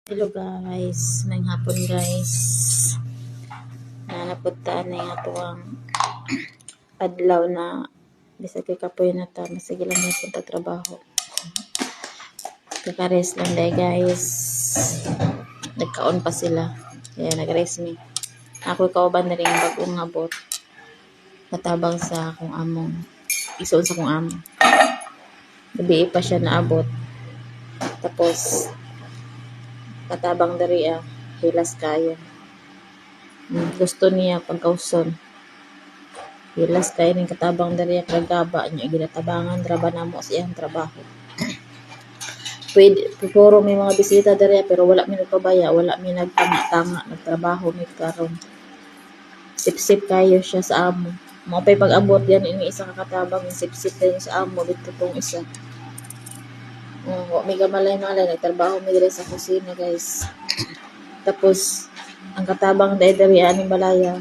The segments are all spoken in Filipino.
Hello guys, may hapon guys. Napuntaan na yung ato ang adlaw na bisag kay kapoy na ta, masige lang na punta trabaho. Kakares lang dahil guys. Nagkaon pa sila. Kaya nag-rest me. Ako kauban na rin bagong abot. Matabang sa akong among. Isuon sa akong amo. Gabi pa siya naabot. Tapos katabang dari hilas kayo. Gusto niya pagkauson. Hilas kayo ng katabang dari kagaba niya ginatabangan draba na mo siyang trabaho. Pwede puro may mga bisita dari pero wala mi nagpabaya, wala mi nagtanga nagtrabaho mi karon. Sip-sip kayo siya sa amo. Mo pay pag-abot yan ini isa ka katabang sip-sip din sa amo dito tong isa. May gamalay-malay nagtrabaho mi diri sa kusina guys. Tapos ang katabang dari ani balaya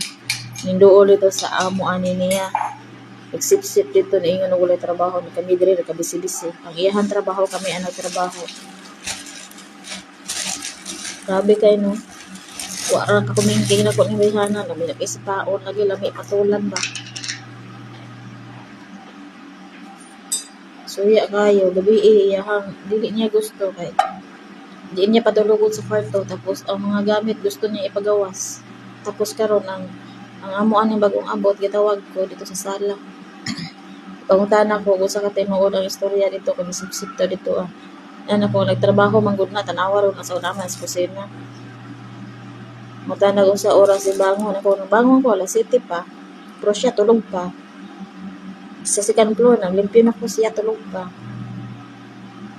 ninduol ito sa amo ani niya. Nagsip-sip dito na ingon wala trabaho ni kami diri kabisi-bisi. Ang iyahan trabaho kami ano trabaho. Grabe kayo no. Wa ra ka kumingking na ko ni bihana na may nag-ispaon lagi lami patulan ba. Suya kayo gabi iyahang dili niya gusto kay di niya padulugon sa kwarto tapos ang mga gamit gusto niya ipagawas. Tapos karon ang amo ani bagong abot gitawag ko dito sa sala. Pangutana ko kung sa ka tinuod ang istorya dito kung sip-sip to dito Ano ko nagtrabaho manggod na tanawa ron sa unaman sa kusina. Mutana ko sa oras si bangon ako bangon ko alas 7 pa. Pero siya tulog pa. Sa second floor naglimpyo na ko siya tulog pa.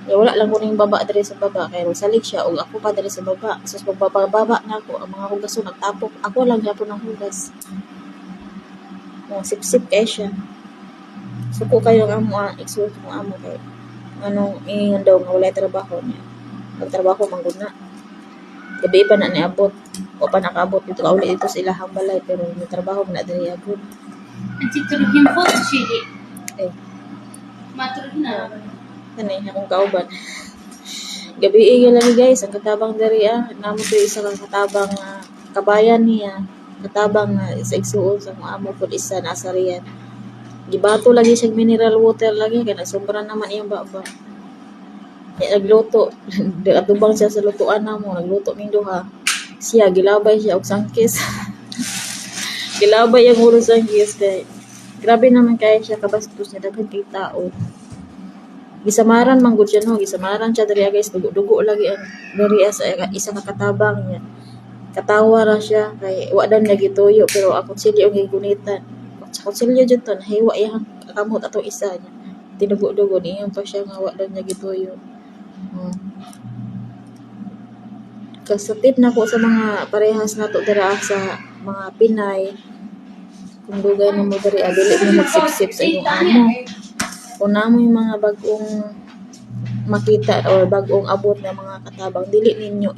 Wala lang ko ning baba diri sa baba kay salig siya ug ako pa diri sa baba. Sus pagbaba na ako ang mga hugason nagtapok. Ako lang gyapon ang hugas. Sip-sip kay siya. Suko kayo ang amo exhaust mo amo kay anong ingon daw nga wala trabaho niya. Magtrabaho manggod na. Gabi pa na niabot. O pa nakaabot dito ka uli dito sa ilahang balay pero may trabaho na diri agud. Antituluhin po chili. Matulog na. Kanay akong kauban. Gabi lang guys, ang katabang dari namo to isa kang katabang kabayan niya. Katabang sa igsuon sa mga amo pud isa na asarian. Gibato lagi siya mineral water lagi kay nagsobra naman iyang baba. Kaya nagluto, atubang siya sa lutuan namo, nagluto ning duha. Siya gilabay siya og sangkis. Gilabay ang ulo sangkis kay grabe naman kaya siya kabastos niya daghan kay tao. Gisamaran man gud siya no, gisamaran siya diri guys, dugo-dugo lagi ang diri sa isa ka katabang niya. Katawa ra siya kay wa dan niya gituyo pero ako sili og gigunitan. Sa kutsilyo dyan to, nahiwa yung kamot atong isa niya. Tinugo-dugo niya pa siya nga wala niya gituyo. Kasatip na ko sa mga parehas na to dira sa mga Pinay. Kung dugay na mo diri, dili mo magsip-sip sa inyong amo. Kung namo yung mga bagong makita or bagong abot na mga katabang, dili ninyo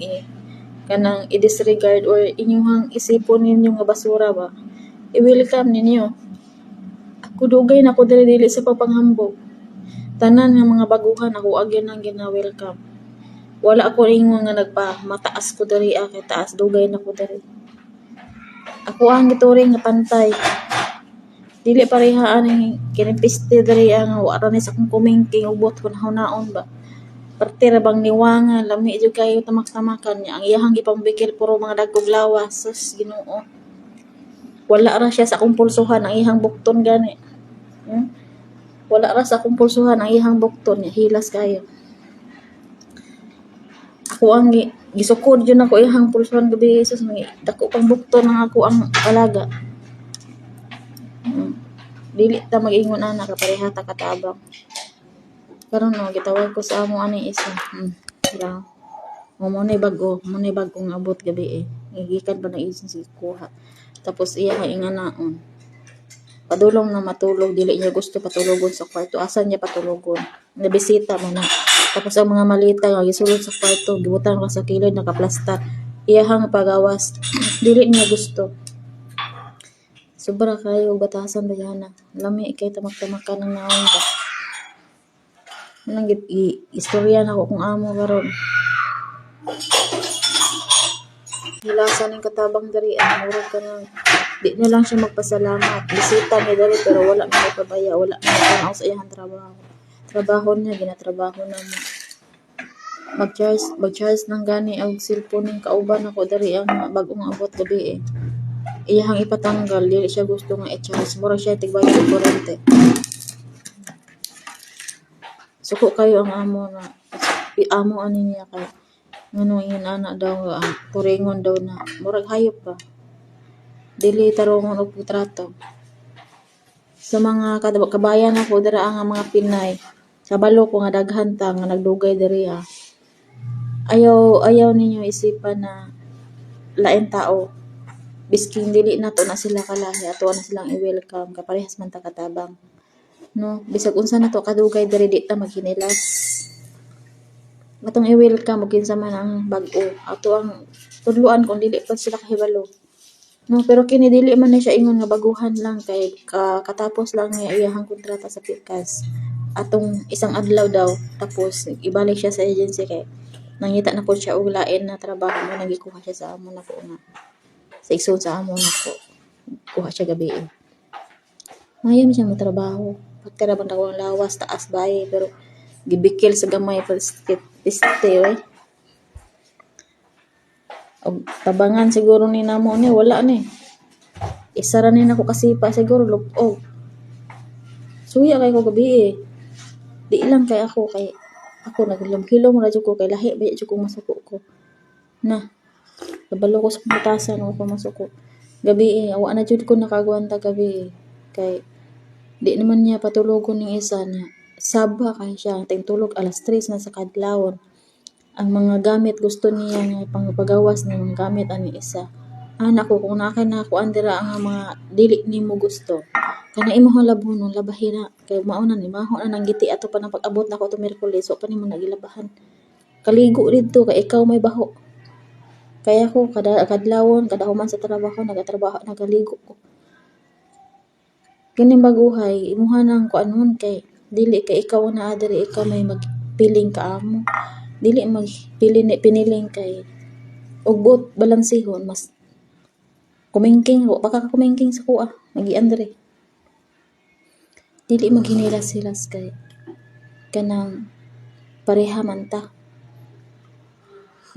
kanang i-disregard or inyong isipon ninyo nga basura ba. I-welcome ninyo. Ako dugay na ko dili sa papanghambog. Tanan nga mga baguhan ako agyan ang gina-welcome. Wala ako ingon nga mataas ko diri kay taas dugay na ko diri. Ako ang gituring nga pantay. Dili parehaan ang kinipiste diri nga wala ni sa kong kumingking ubot hunaon ba. Parte ra bang niwanga lami jud kayo tamak-tamakan niya. Ang iyahang gipambikil puro mga dagkog lawas. Sus Ginoo. Wala ra siya sa kumpulsuhan ang ihang bukton gani. Wala ra sa kumpulsuhan ang ihang bukton niya hilas kayo. Ako ang gisukod yun ako ihang pulsuhan gabi Jesus may dako pang bukton ang ako ang alaga. Dili ta mag-ingon ana kapareha ta katabang. Karon no gitawag ko sa amo ani isa. Mo ni bagong abot gabi Gikan ba na agency kuha. Tapos iya kay inganaon. Padulong na matulog dili niya gusto patulogon sa kwarto. Asan niya patulogon? Nabisita mo na. Tapos ang mga malita nga gisulod sa kwarto, gibutan ra sa kilid nakaplastar. Iyahang pagawas dili niya gusto. Sobra kayo batasan bayana. Lami kay tamak-tamakan ng naon ba. Nang istorya na ko kung amo karon. Hilasan ning katabang diri murag ka nang di na lang siya magpasalamat. Bisita ni diri pero wala man may pabaya, wala man tanaw sa iyang trabaho. Trabaho niya ginatrabaho na mo. Mag-charge ng gani og cellphone ning kauban ako diri ang bag-ong abot gabi eh. Iyahang ipatanggal, dili siya gusto nga i-charge. Mura siya tigbayad og kurente. Suko kayo ang amo na amo ani niya kay ngano yun ana daw puringon daw na murag hayop ba. Dili tarungon og trato. Sa mga kabayan ako dira ang mga Pinay. Kabalo ko nga daghan ta nga nagdugay diri Ayaw ninyo isipan na lain tao. Bisking dili nato na sila kalahi ato na silang i-welcome kaparehas man ta katabang. No, bisag unsa nato kadugay diri di ta maghinilas. Atong i-welcome ug kinsa man ang bag-o. Ato ang tudluan kung dili pa sila kahibalo. No, pero kini dili man na siya ingon nga baguhan lang kay katapos lang niya iyahang kontrata sa Pikas. Atong isang adlaw daw tapos ibalik siya sa agency kay nangita na po siya og lain na trabaho mo nagikuha siya sa amo nako nga. Sa igsoon sa amo nako. Kuha siya gabi. Mayam siya mo trabaho. Pagkara bang ang lawas taas baye pero gibikil sa gamay piste oy. Og tabangan siguro ni namo ni wala ni. Isa ra ni nako kasipa siguro lupog. Suya kay ko gabi eh. Di lang kay ako naghilom-hilom ra jud ko kay lahi ba jud ko masuko ko. Na. Kabalo ko sa putasan ko masuko. Gabi eh awa na jud ko nakagwanta gabi eh. Kay di naman niya patulogon ning isa niya. Saba kay siya tingtulog alas 3 na sa kadlawon. Ang mga gamit gusto niya nga pangpagawas ng mga gamit ani isa. Anak ko kung nakay na ako andira ang mga dili nimo gusto. Kana imong labunon labahina kay mao na ni maho na nang giti ato pa nang pag-abot nako to Miyerkules so pa nimo nagilabahan. Kaligo didto kay ikaw may baho. Kaya ko kada kadlawon kada human sa trabaho nagaligo ko. Kining baguhay imuha nang kuanon kay dili kay ikaw na adiri ikaw may magpiling ka amo. Dili piniling kay ugbot balansihon mas kumingking baka kumingking sa kuha magian diri. Dili maghinilas-hilas kay kanang pareha man ta.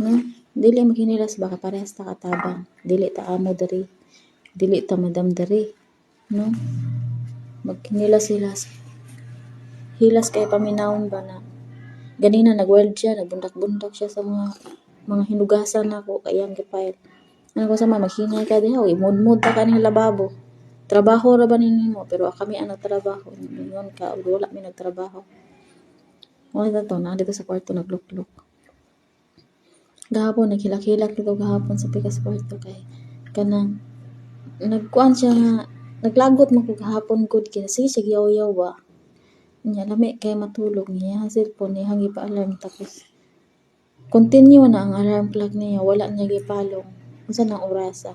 No? Dili maghinilas baka parehas ta katabang. Dili ta amo diri. Dili ta madam diri. No? Maghinilas-hilas. Hilas kay paminawon ba na ganina nag-weld siya, nagbundak-bundak siya sa mga hinugasan nako kayang gipile. Ano ko sa maghinay ka diha, imod-mod ta kaning lababo. Trabaho ra ba ninyo pero kami ang trabaho. Ingon ka wala mi nagtrabaho. Wala to na dito sa kwarto nagluklok. Gahapon naghilak-hilak dito gahapon sa Pikas kwarto kay kanang nagkuan siya nga naglagot man ko gahapon gud kay sige yaw-yaw ba. Nya lami kay matulog niya cellphone niya hangi pa alarm tapos continue na ang alarm clock niya wala niya gipalong unsa nang orasa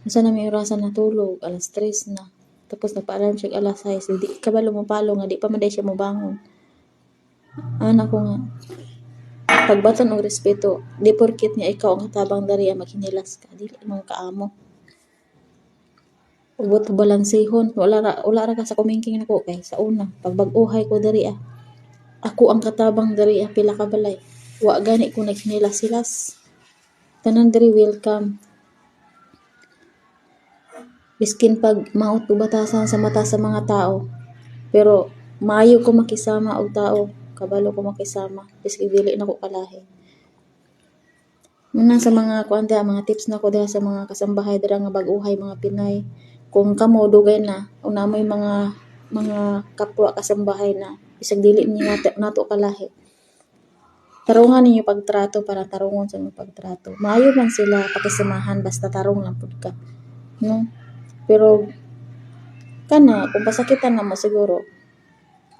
na may orasa na tulog alas 3 na tapos nagpa-alarm siya alas 6 di kabalo mo palong nga di pa man siya mobangon anak ko nga pagbaton og respeto di porket niya ikaw ang tabang dari maghinilas ka dili man kaamo ubot balansihon wala ra ka sa kumingking nako kay sa una pagbag-uhay ko diri ako ang katabang diri pila ka balay wa gani ko naghinilas-hilas tanan diri welcome biskin pag maot ko batasan sa mata sa mga tao pero maayo ko makisama og tao kabalo ko makisama biskin dili nako kalahi muna sa mga kuante mga tips nako diha sa mga kasambahay dira nga bag-uhay mga Pinay. Kung kamo dugay na una mo'y mga kapwa kasambahay na bisag dili niyo nato kalahi. Tarungan ninyo pagtrato para tarungon sa inyong pagtrato. Maayo man sila pakisamahan basta tarong lang pud ka. No? Pero kana kung pasakitan na mo siguro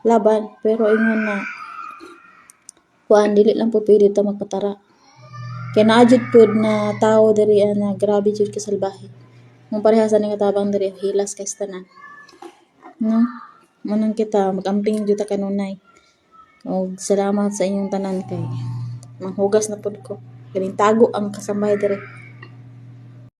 laban pero ingon na kuan dili lang pud pwede ta magpatara. Kaya naadjud pud na tao diri na grabe jud kasalbahe. Kung pareha sa ning katabang diri hilas kay tanan. No? Manang kita magamping jud ta kanunay. Og salamat sa inyong tanan kay manghugas na pud ko. Galing tago ang kasamay dire.